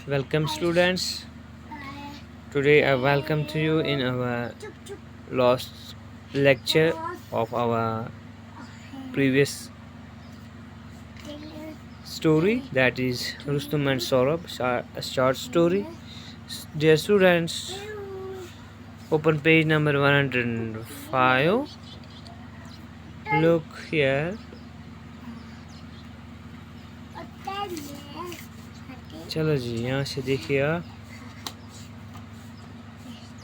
Welcome, students. Today, I welcome to you in our last lecture of our previous story, that is Rustum and Saurabh, a short story. Dear students, open page number 105. Look here. चलो जी, यहाँ से देखिए आप,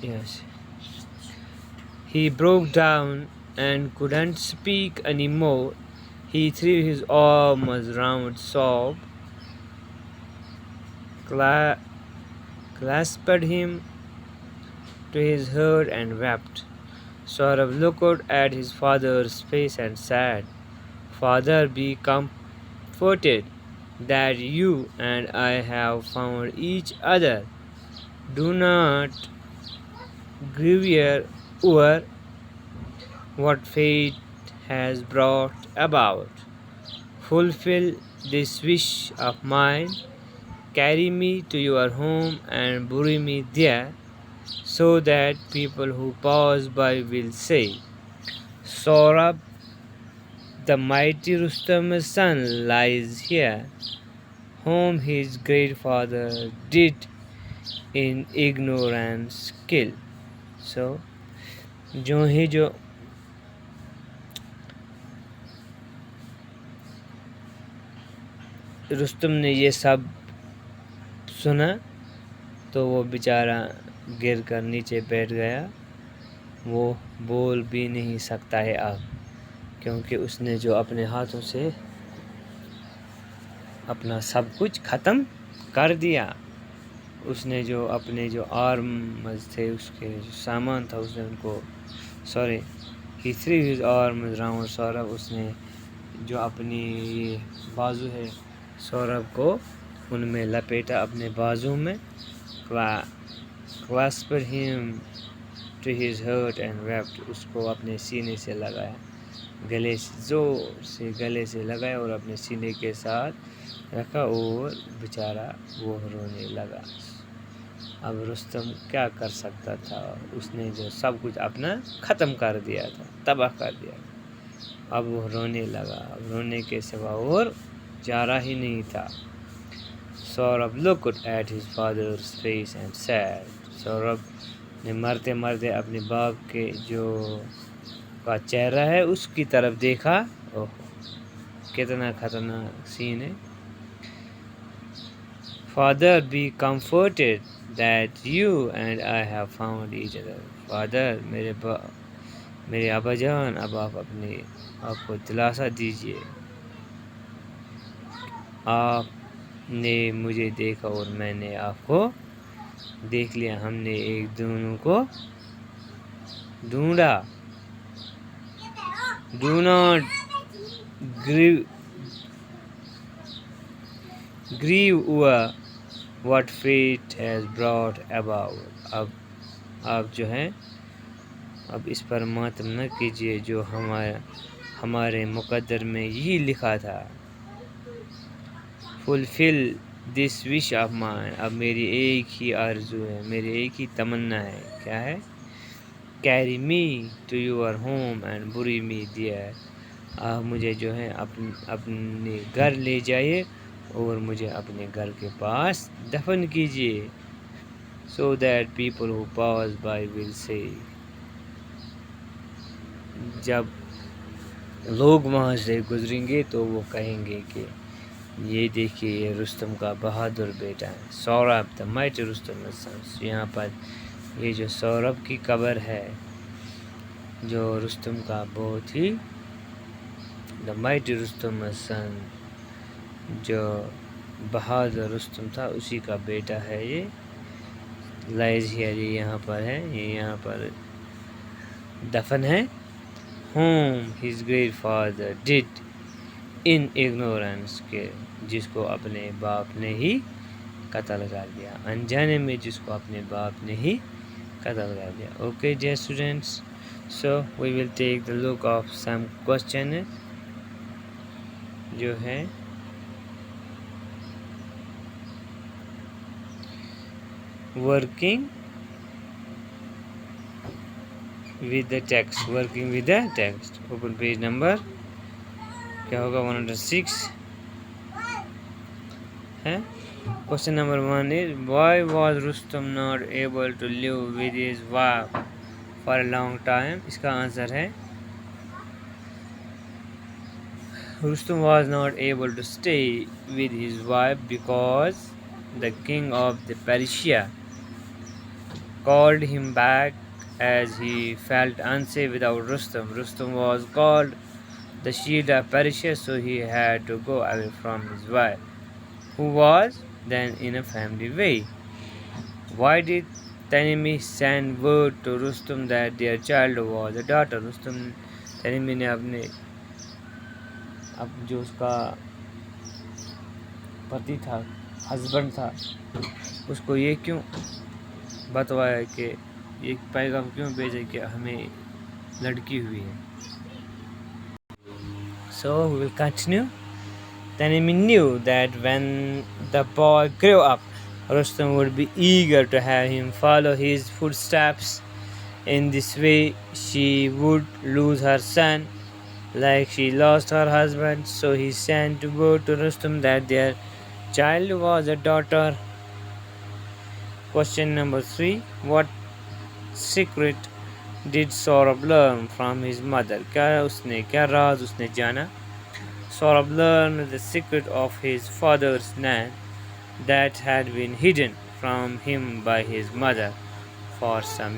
यहाँ से. He broke down and couldn't speak anymore. He threw his arms round Saab, clasped him to his heart and wept. Saurabh looked at his father's face and said, "Father, be comforted that you and I have found each other. Do not grieve over what fate has brought about. Fulfill this wish of mine. Carry me to your home and bury me there, so that people who pass by will say, 'Saurabh, the mighty Rustam's son, lies here, whom his great father did in ignorance kill.'" So, जो रुस्तम ने ये सब सुना तो वो बेचारा गिर कर नीचे बैठ गया. वो बोल भी नहीं सकता है अब, क्योंकि उसने जो अपने हाथों से अपना सब कुछ ख़त्म कर दिया. उसने जो अपने जो आर्म्स थे, उसके जो सामान था, उसने उनको he threw his arms round Saurabh. उसने जो अपनी ये बाजू है सौरभ को उनमें लपेटा, अपने बाजू में. clasped him to his heart and wept. उसको अपने सीने से लगाया, गले से ज़ोर से गले से लगाया और अपने सीने के साथ रखा और बेचारा वो रोने लगा. अब रुस्तम क्या कर सकता था? उसने जो सब कुछ अपना ख़त्म कर दिया था, तबाह कर दिया. अब वो रोने लगा. अब रोने के सिवा और चारा ही नहीं था. Saurabh looked at his father's face and said. Saurabh ने मरते मरते अपने बाप के जो का चेहरा है उसकी तरफ देखा. ओह, कितना खतरनाक सीन है. Father, be comforted that you and I have found each other. Father, मेरे अब्बा जान, अब आप अपने आपको दिलासा दीजिए. आपने मुझे देखा और मैंने आपको देख लिया. हमने एक दोनों को ढूंढा. Do not grieve over what fate has brought about. अब आप जो हैं, अब इस पर मातम न कीजिए जो हमारे मुकद्दर में यही लिखा था. Fulfill this wish of mine. अब मेरी एक ही आरज़ू है, मेरी एक ही तमन्ना है. क्या है? Carry me to your home and bury me there. आप मुझे जो है अपने घर ले जाइए और मुझे अपने घर के पास दफन कीजिए. So that people who pass by will say. जब लोग वहाँ से गुजरेंगे तो वो कहेंगे कि ये देखिए, ये रुस्तम का बहादुर बेटा है. Saurabh, the mighty Rustam. यहाँ पर ये जो सौरभ की कब्र है, जो रुस्तम का बहुत ही द माइटी रुस्तम सन, जो बहादुर रुस्तम था, उसी का बेटा है. ये लाइज हियर, ये यहाँ पर है, ये यहाँ पर दफन है. Home his great father did in ignorance के, जिसको अपने बाप ने ही कत्ल कर दिया, अनजाने में जिसको अपने बाप ने ही कत्ल कर दिया. Okay dear students, so we will take the look of some question जो है. working with the text. Working with the text. Open page number क्या होगा 106 है. Question number 1 is why was Rustam not able to live with his wife for a long time. इसका answer है Rustam was not able to stay with his wife because the king of the Persia called him back as he felt unsafe without Rustam. Rustam was called the shield of Persia, so he had to go away from his wife, who was then in a family way. Why did Tanimi send word to Rustam that their child was a daughter? Rustam Tanimi ने अपने अब जो उसका पति था, husband था, उसको ये क्यों बतवाया कि ये पैगाम क्यों भेजा कि हमें लड़की हुई है. So we will continue. Tanimi knew that when the boy grew up, Rustam would be eager to have him follow his footsteps. In this way, she would lose her son like she lost her husband. So he sent word to Rustam that their child was a daughter. Question number 3. What secret did Saurabh learn from his mother? क्या राज उसने जाना? Saurabh learned the secret of his father's land that had been hidden from him by his mother for some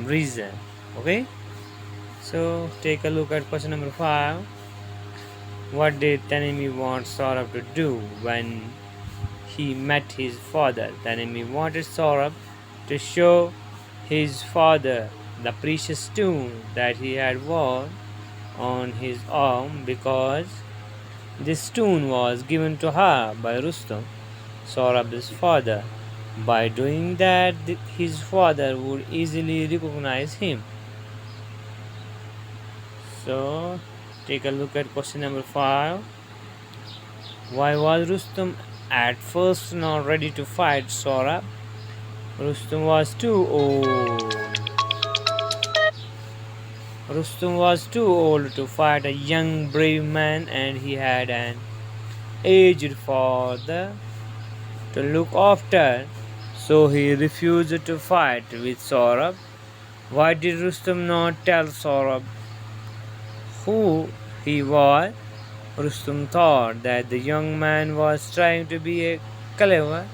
reason. Okay? So take a look at question number 5. What did Tanimi want Saurabh to do when he met his father? Tanimi wanted Saurabh to show his father the precious stone that he had worn on his arm because this stone was given to her by Rustam, Saurabh's father. By doing that, his father would easily recognize him. So, take a look at question number 5. Why was Rustam at first not ready to fight Saurabh? Rustam was too old. Rustam was too old to fight a young brave man, and he had an aged father to look after, so he refused to fight with Saurabh. Why did Rustam not tell Saurabh who he was? Rustam thought that the young man was trying to be clever.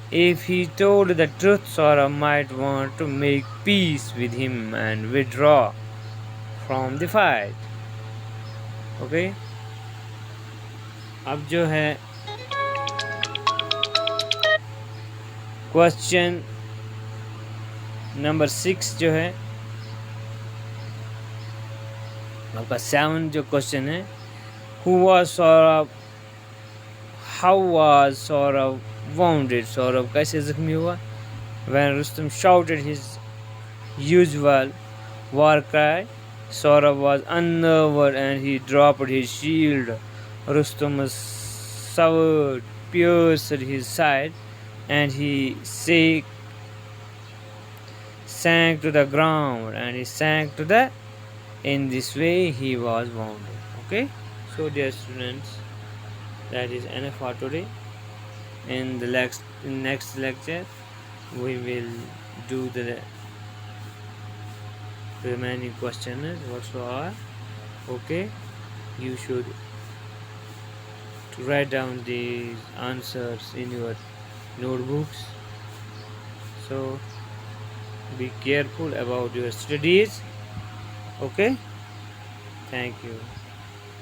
If he told the truth, Saurabh might want to make peace with him and withdraw from the fight. Okay? अब जो है question number 6 जो है आपका 7 जो question है Who was Saurabh? How was Saurabh wounded? Saurabh कैसे जख्मी हुआ? When Rustam shouted his usual war cry, Saurabh was unnerved and he dropped his shield. Rustam's sword pierced his side and he sank to the ground in this way he was wounded. Okay, so dear students, that is enough for today. In the next lecture we will do the remaining questions whatsoever. Okay, you should write down these answers in your notebooks. So be careful about your studies. Okay, thank you.